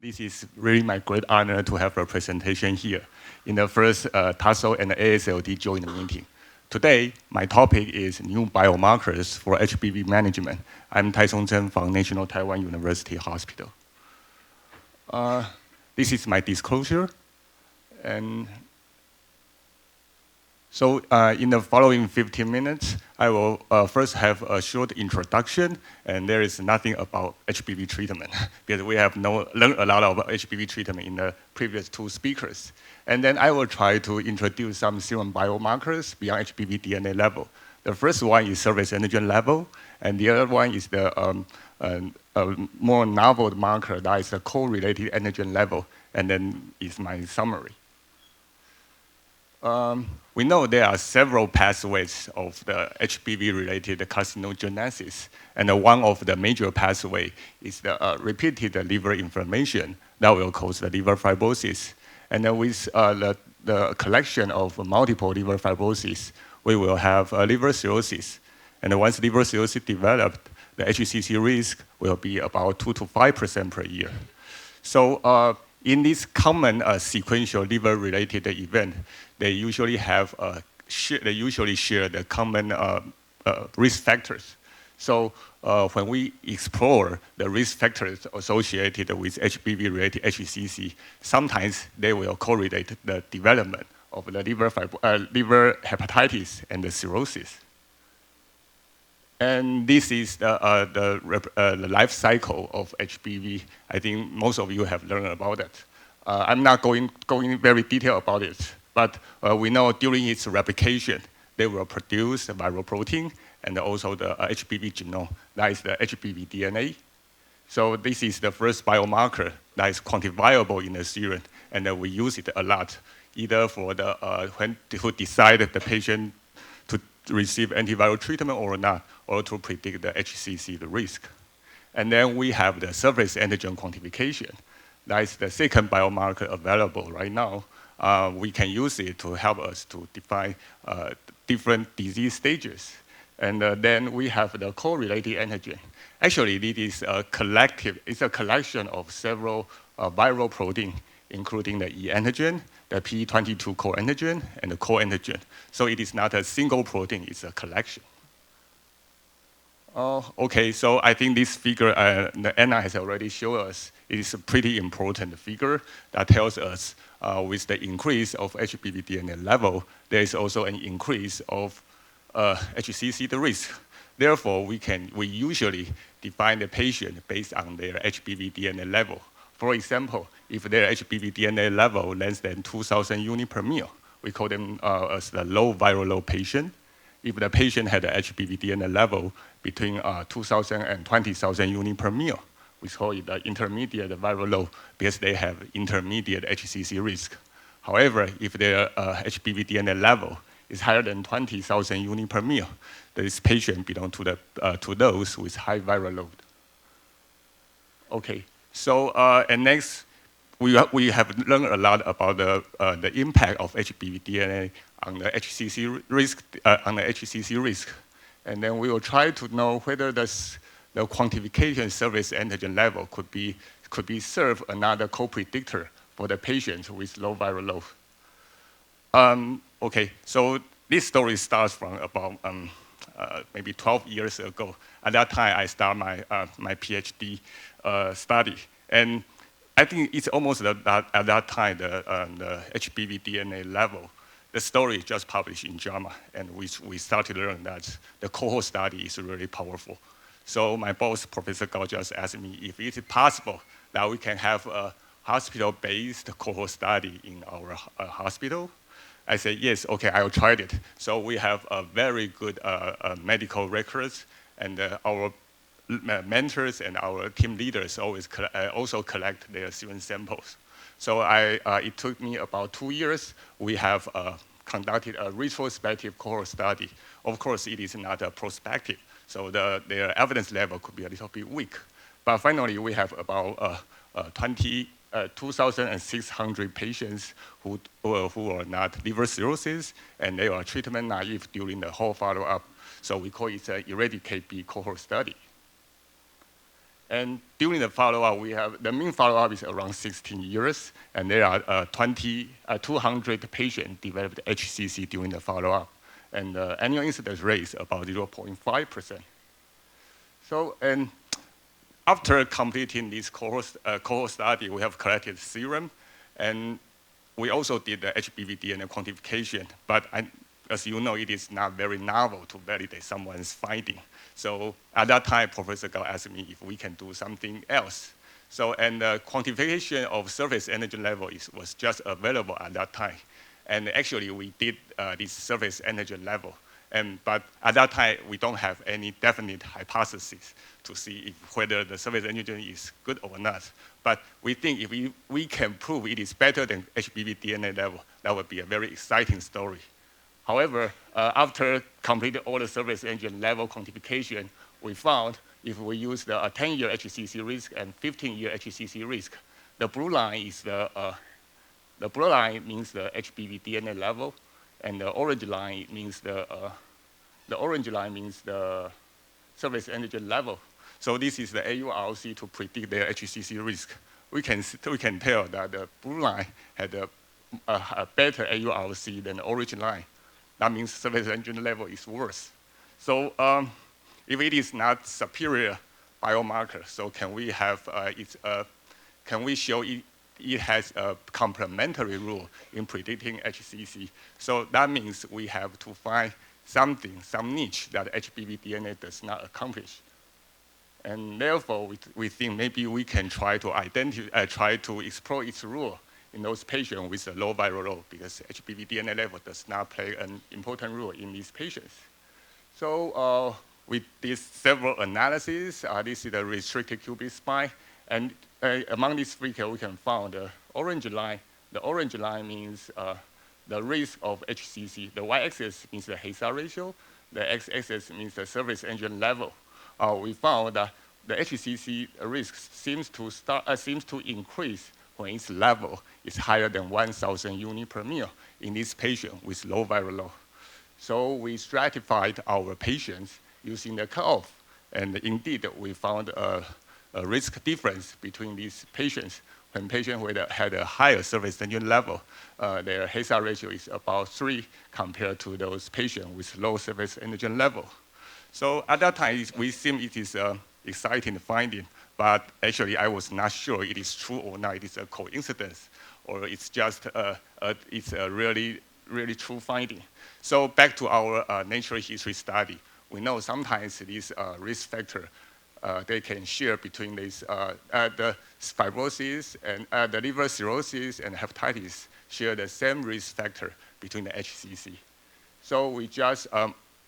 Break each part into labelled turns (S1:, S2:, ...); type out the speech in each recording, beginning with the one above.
S1: This is really my great honor to have a presentation here in the first TASL and AASLD joint meeting. Today, my topic is new biomarkers for HBV management. I'm Tai-Chung Tseng from National Taiwan University Hospital. This is my disclosure. And so in the following 15 minutes, I will first have a short introduction, and there is nothing about HBV treatment, because we have learned a lot about HBV treatment in the previous two speakers. And then I will try to introduce some serum biomarkers beyond HBV DNA level. The first one is surface antigen level, and the other one is the more novel marker that is the co-related antigen level, and then is my summary. We know there are several pathways of the HBV-related carcinogenesis, and one of the major pathways is the repeated liver inflammation that will cause the liver fibrosis. And then with the collection of multiple liver fibrosis, we will have liver cirrhosis. And once liver cirrhosis developed, the HCC risk will be about 2 to 5% per year. So in this common sequential liver-related event, they usually share the common risk factors. So when we explore the risk factors associated with HBV-related HCC, sometimes they will correlate the development of the liver hepatitis and the cirrhosis. And this is the life cycle of HBV. I think most of you have learned about it. I'm not going very detailed about it, but we know during its replication, they will produce the viral protein and also the HBV genome, that is the HBV DNA. So this is the first biomarker that is quantifiable in the serum, and we use it a lot, either for the when to decide the patient to receive antiviral treatment or not, or to predict the HCC risk. And then we have the surface antigen quantification. That is the second biomarker available right now. We can use it to help us to define different disease stages. And then we have the correlated antigen. Actually, it is a collection of several viral proteins, including the E antigen, the P22 core antigen, and the core antigen. So it is not a single protein, it's a collection. Okay, so I think this figure, Anna has already shown us, it is a pretty important figure that tells us with the increase of HBV DNA level, there is also an increase of HCC risk. Therefore, we usually define the patient based on their HBV DNA level. For example, if their HBV DNA level less than 2,000 units per ml, we call them as the low viral load patient. If the patient had a HBV DNA level between 2,000 and 20,000 units per ml, we call it the intermediate viral load because they have intermediate HCC risk. However, if their HBV DNA level is higher than 20,000 units per ml, this patient belongs to those with high viral load. Okay, so and next, we have learned a lot about the impact of HBV DNA on the HCC risk, and then we will try to know whether the quantification surface antigen level could be serve another co-predictor for the patients with low viral load. Okay, so this story starts from about maybe 12 years ago. At that time, I started my PhD study, and I think it's almost at that time the HBV DNA level. The story is just published in JAMA, and we started to learn that the cohort study is really powerful. So my boss, Professor Gao, just asked me if it is possible that we can have a hospital-based cohort study in our hospital. I said, yes, okay, I'll try it. So we have a very good medical records, and our mentors and our team leaders always also collect their serum samples. So it took me about 2 years. We have conducted a retrospective cohort study. Of course, it is not a prospective, so their evidence level could be a little bit weak. But finally, we have about 2,600 patients who are not liver cirrhosis, and they are treatment naive during the whole follow-up. So we call it an ERADICATE-B cohort study. And during the follow-up, we have the mean follow-up is around 16 years, and there are 200 patients developed HCC during the follow-up, and the annual incidence rate is about 0.5%. So, and after completing this cohort study, we have collected serum, and we also did the HBV DNA quantification, but as you know, it is not very novel to validate someone's finding. So at that time, Professor Gao asked me if we can do something else. So, and the quantification of surface antigen level was just available at that time. And actually, we did this surface antigen level. But at that time, we don't have any definite hypothesis to see whether the surface antigen is good or not. But we think if we can prove it is better than HBV DNA level, that would be a very exciting story. However, after completing all the surface antigen level quantification, we found if we use the 10-year HCC risk and 15-year HCC risk, the blue line is the blue line means the HBV DNA level, and the orange line means the surface antigen level. So this is the AURC to predict their HCC risk. We can tell that the blue line had a better AURC than the orange line. That means surface antigen level is worse. So if it is not superior biomarker, so can we have can we show it has a complementary role in predicting HCC? So that means we have to find some niche that HBV DNA does not accomplish. And therefore, we think maybe we can try to explore its role in those patients with a low viral load, because HBV DNA level does not play an important role in these patients. So we did several analyses. This is the restricted qubit spine. And among these features, we can find the orange line. The orange line means the risk of HCC. The y-axis means the hazard ratio. The x-axis means the surface antigen level. We found that the HCC risk seems to increase when its level is higher than 1,000 units per mil in this patient with low viral load. So we stratified our patients using the cutoff, and indeed we found a risk difference between these patients. When patients had a higher surface antigen level, their hazard ratio is about 3 compared to those patients with low surface antigen level. So at that time, we think it is an exciting finding, but actually I was not sure it is true or not. It is a coincidence, or it's just it's a really, really true finding. So back to our natural history study, we know sometimes these risk factors they can share between these, the fibrosis and the liver cirrhosis and hepatitis share the same risk factor between the HCC. So we just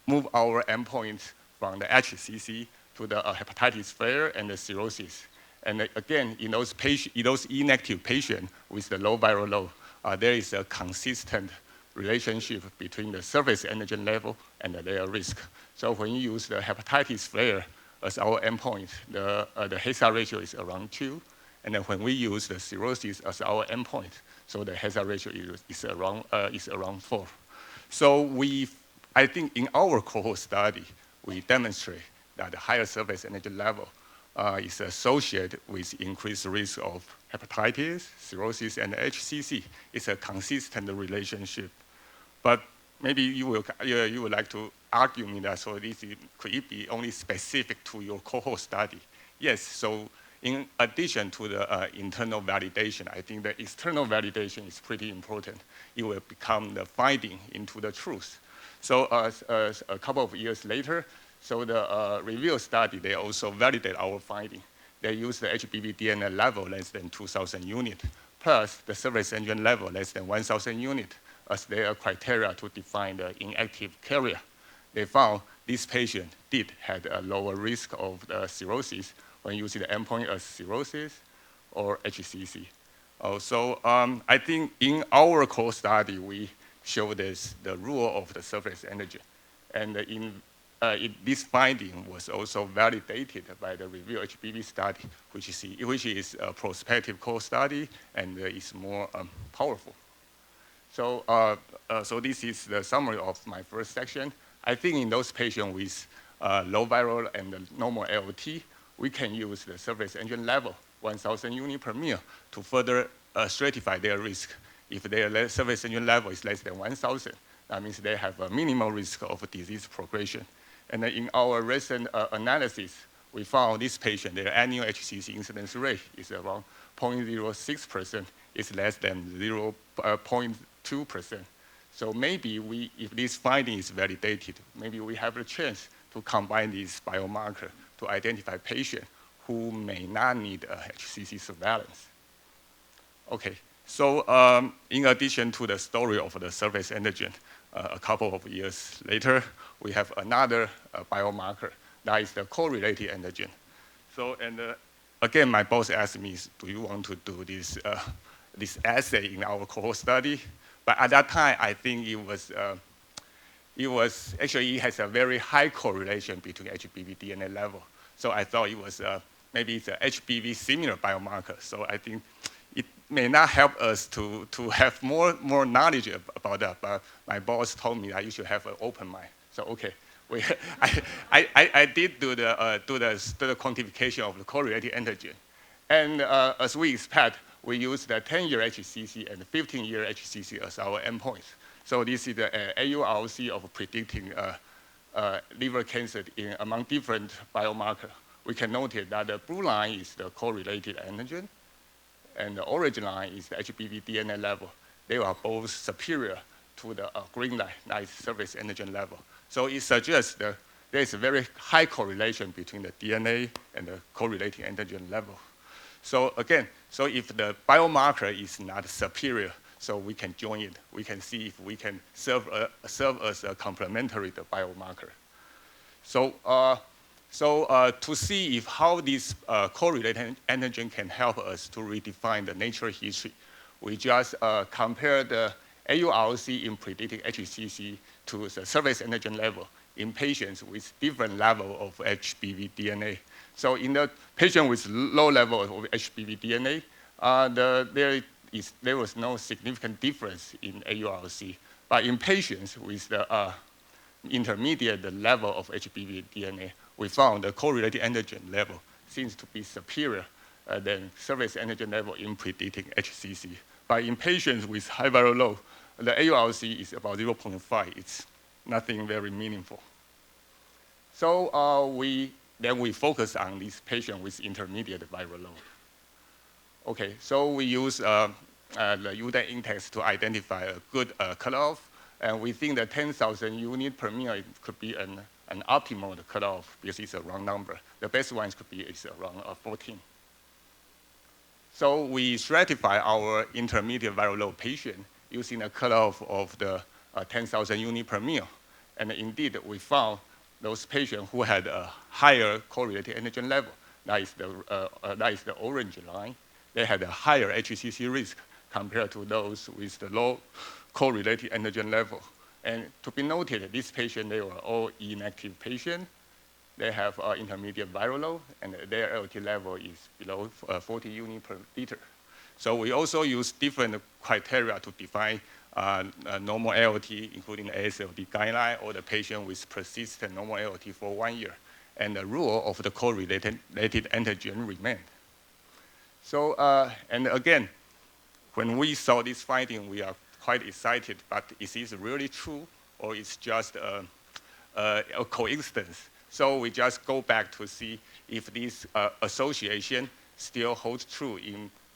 S1: move our endpoint from the HCC to the hepatitis flare and the cirrhosis. And again, in those inactive patients with the low viral load, there is a consistent relationship between the surface antigen level and their risk. So when you use the hepatitis flare as our endpoint, the hazard ratio is around 2. And then when we use the cirrhosis as our endpoint, so the hazard ratio is around 4. So I think in our cohort study, we demonstrate that the higher surface antigen level is associated with increased risk of hepatitis, cirrhosis, and HCC. It's a consistent relationship. But maybe you would like to argue me that, so could it be only specific to your cohort study? Yes, so in addition to the internal validation, I think the external validation is pretty important. It will become the finding into the truth. So a couple of years later, so the review study, they also validate our finding. They use the HBV DNA level less than 2,000 units, plus the surface antigen level less than 1,000 units as their criteria to define the inactive carrier. They found this patient did have a lower risk of cirrhosis when using the endpoint as cirrhosis or HCC. So I think in our core study, we show the rule of the surface antigen. And this finding was also validated by the review HBV study, which is a prospective core study and is more powerful. So, so this is the summary of my first section. I think in those patients with low viral and normal LT, we can use the surface antigen level, 1,000 units per ml, to further stratify their risk. If their surface antigen level is less than 1,000, that means they have a minimal risk of disease progression. And in our recent analysis, we found this patient, their annual HCC incidence rate is around 0.06%, is less than 0.2%. So maybe if this finding is validated, maybe we have a chance to combine these biomarkers to identify patients who may not need HCC surveillance. Okay, so in addition to the story of the surface antigen, a couple of years later, we have another biomarker that is the correlated antigen. So, and again, my boss asked me, do you want to do this assay in our cohort study? But at that time, I think it has a very high correlation between HBV DNA level. So I thought it was maybe it's a HBV similar biomarker. So I think it may not help us to have more knowledge about that. But my boss told me that you should have an open mind. So okay, I did do the quantification of the correlated antigen, and as we expect, we use the 10-year HCC and 15-year HCC as our endpoints. So this is the AURC of predicting liver cancer among different biomarkers. We can notice that the blue line is the correlated antigen, and the orange line is the HBV DNA level. They are both superior to the green line, that is surface antigen level. So it suggests that there is a very high correlation between the DNA and the correlating antigen level. So again, so if the biomarker is not superior, so we can join it. We can see if we can serve as a complementary to biomarker. So, to see if how this correlated antigen can help us to redefine the natural history, we just compare the AURC in predicting HCC to the surface antigen level in patients with different level of HBV DNA. So in the patient with low level of HBV DNA, there was no significant difference in AURC. But in patients with the intermediate level of HBV DNA, we found the correlated antigen level seems to be superior than surface antigen level in predicting HCC. But in patients with high viral load, the AURC is about 0.5. It's nothing very meaningful. So then we focus on this patient with intermediate viral load. Okay, so we use the UDAN index to identify a good cutoff, and we think that 10,000 units per ml could be an optimal cutoff because it's a round number. The best ones could be around 14. So we stratify our intermediate viral load patient using a cutoff of the 10,000 units per ml. And indeed, we found those patients who had a higher correlated antigen level, that is the orange line, they had a higher HCC risk compared to those with the low correlated antigen level. And to be noted, these patients, they were all inactive patients. They have intermediate viral load, and their LT level is below 40 units per liter. So we also use different criteria to define normal ALT, including the AASLD guideline, or the patient with persistent normal ALT for 1 year. And the rule of the correlated antigen remained. So, and again, when we saw this finding, we are quite excited, but is this really true, or it's just a coincidence? So we just go back to see if this association still holds true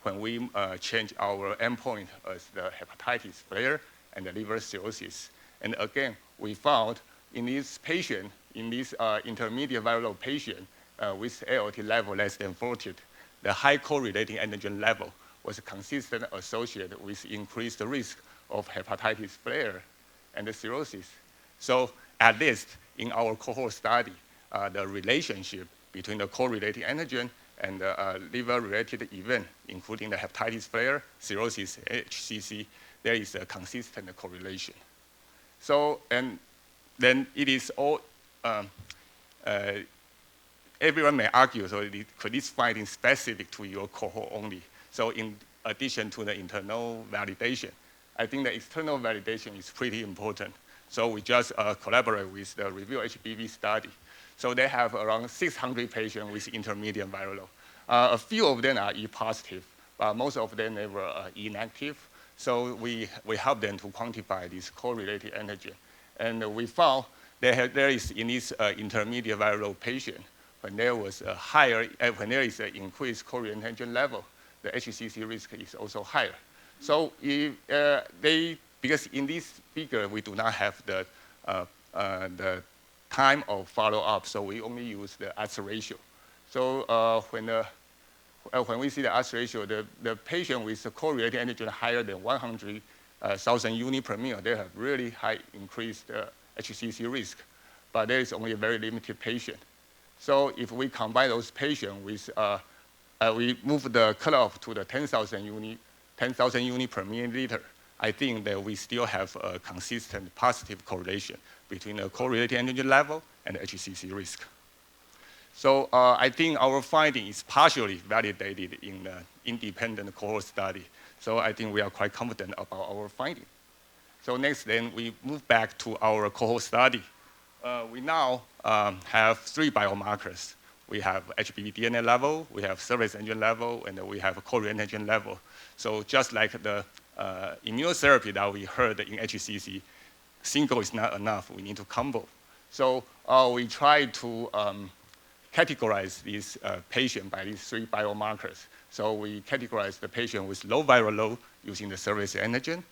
S1: when we change our endpoint as the hepatitis flare and the liver cirrhosis. And again, we found in this patient, in this intermediate viral load patient with ALT level less than 40, the high correlating antigen level was consistent associated with increased risk of hepatitis flare and the cirrhosis. So at least in our cohort study, the relationship between the correlating antigen and the liver-related event, including the hepatitis flare, cirrhosis, HCC, there is a consistent correlation. So, and then it is all, everyone may argue, so could this finding specific to your cohort only? So in addition to the internal validation, I think the external validation is pretty important. So we just collaborate with the Review HBV study. So they have around 600 patients with intermediate viral load. A few of them are E positive, but most of them they were inactive. So we help them to quantify this core-related antigen. And we found there is in this intermediate viral load patient, when there was a higher, when there is an increased core-related antigen level, the HCC risk is also higher. So if, because in this figure, we do not have the time of follow-up, so we only use the odds ratio. So when we see the odds ratio, the patient with the core-related antigen higher than 100,000 units per mil, they have really high increased HCC risk, but there is only a very limited patient. So if we combine those patients with, we move the cutoff to the 10,000 units per milliliter, I think that we still have a consistent positive correlation between the core-related antigen level and the HCC risk. So I think our finding is partially validated in the independent cohort study. So I think we are quite confident about our finding. So next, then we move back to our cohort study. We now have 3 biomarkers. We have HBV DNA level, we have surface antigen level, and we have core-related antigen level. So just like the immunotherapy that we heard in HCC, single is not enough, we need to combo. So we try to categorize these patients by these 3 biomarkers. So we categorize the patient with low viral load using the surface antigen,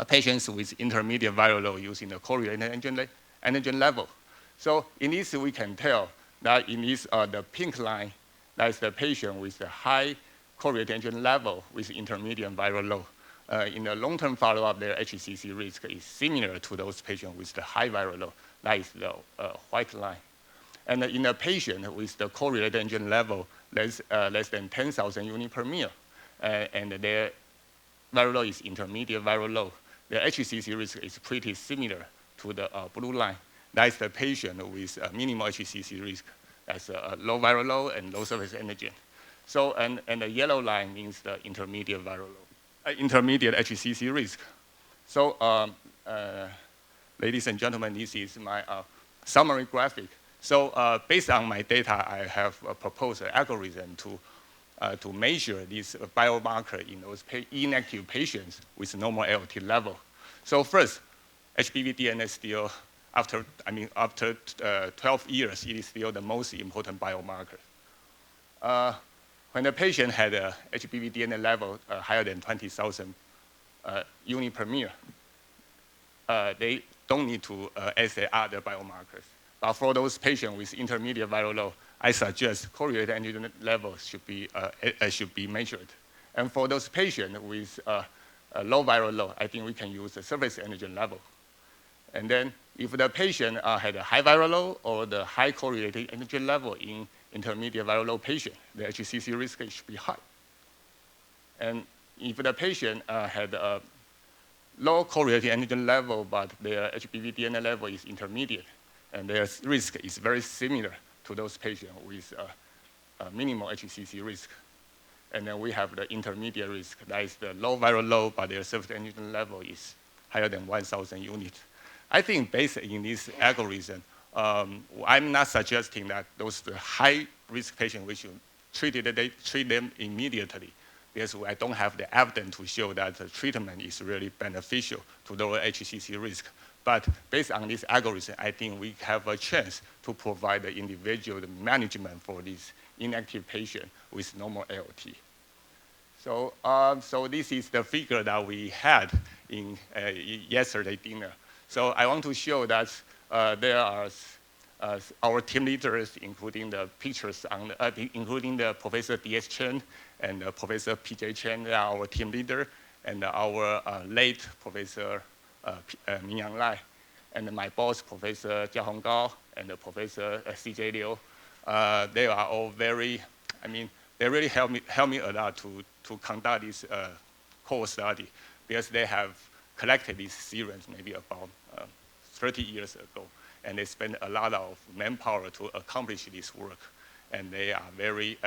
S1: patients with intermediate viral load using the core-related antigen level. So in this, we can tell that in this, the pink line, that is the patient with the high core-related antigen level with intermediate viral load. In the long-term follow-up, their HCC risk is similar to those patients with the high viral load. That is the white line. And in a patient with the core-related antigen level less than 10,000 units per mil, and their viral load is intermediate viral load, the HCC risk is pretty similar to the blue line. That is the patient with minimal HCC risk. That's a low viral load and low surface antigen. So, and the yellow line means the intermediate viral load, intermediate HCC risk. So, ladies and gentlemen, this is my summary graphic. So, based on my data, I have proposed an algorithm to measure this biomarker in those inactive patients with normal ALT level. So first, HBV DNA still, after 12 years, it is still the most important biomarker. When the patient had a HBV DNA level higher than 20,000 units per mil, they don't need to assay other biomarkers. But for those patients with intermediate viral load, I suggest core-related antigen level should be measured. And for those patients with low viral load, I think we can use the surface antigen level. And then if the patient had a high viral load or the high core-related antigen level in intermediate viral load patient, the HCC risk should be high. And if the patient had a low core-related antigen level, but their HBV DNA level is intermediate, and their risk is very similar to those patients with minimal HCC risk. And then we have the intermediate risk, that is the low viral load, but their surface antigen level is higher than 1,000 units. I think based in this algorithm, I'm not suggesting that those high-risk patients, we should treat them immediately, because I don't have the evidence to show that the treatment is really beneficial to lower HCC risk. But based on this algorithm, I think we have a chance to provide the individual management for this inactive patient with normal ALT. So, so this is the figure that we had in yesterday dinner. So I want to show that there are our team leaders, including the pictures on including the Professor D.S. Chen and Professor P.J. Chen, they are our team leader, and our late Professor Mingyang Lai, and my boss, Professor Jia Honggao, and Professor C.J. Liu. They are all very, they really help me a lot to conduct this core study, because they have collected these serums maybe about 30 years ago, and they spend a lot of manpower to accomplish this work. And they are very,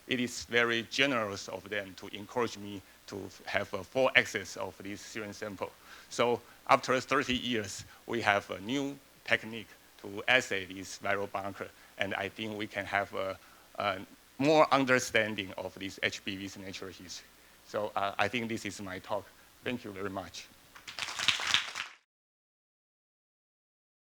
S1: it is very generous of them to encourage me to have a full access of this serum sample. So after 30 years, we have a new technique to assay this viral marker. And I think we can have a more understanding of this HBV's natural history. So I think this is my talk. Thank you very much.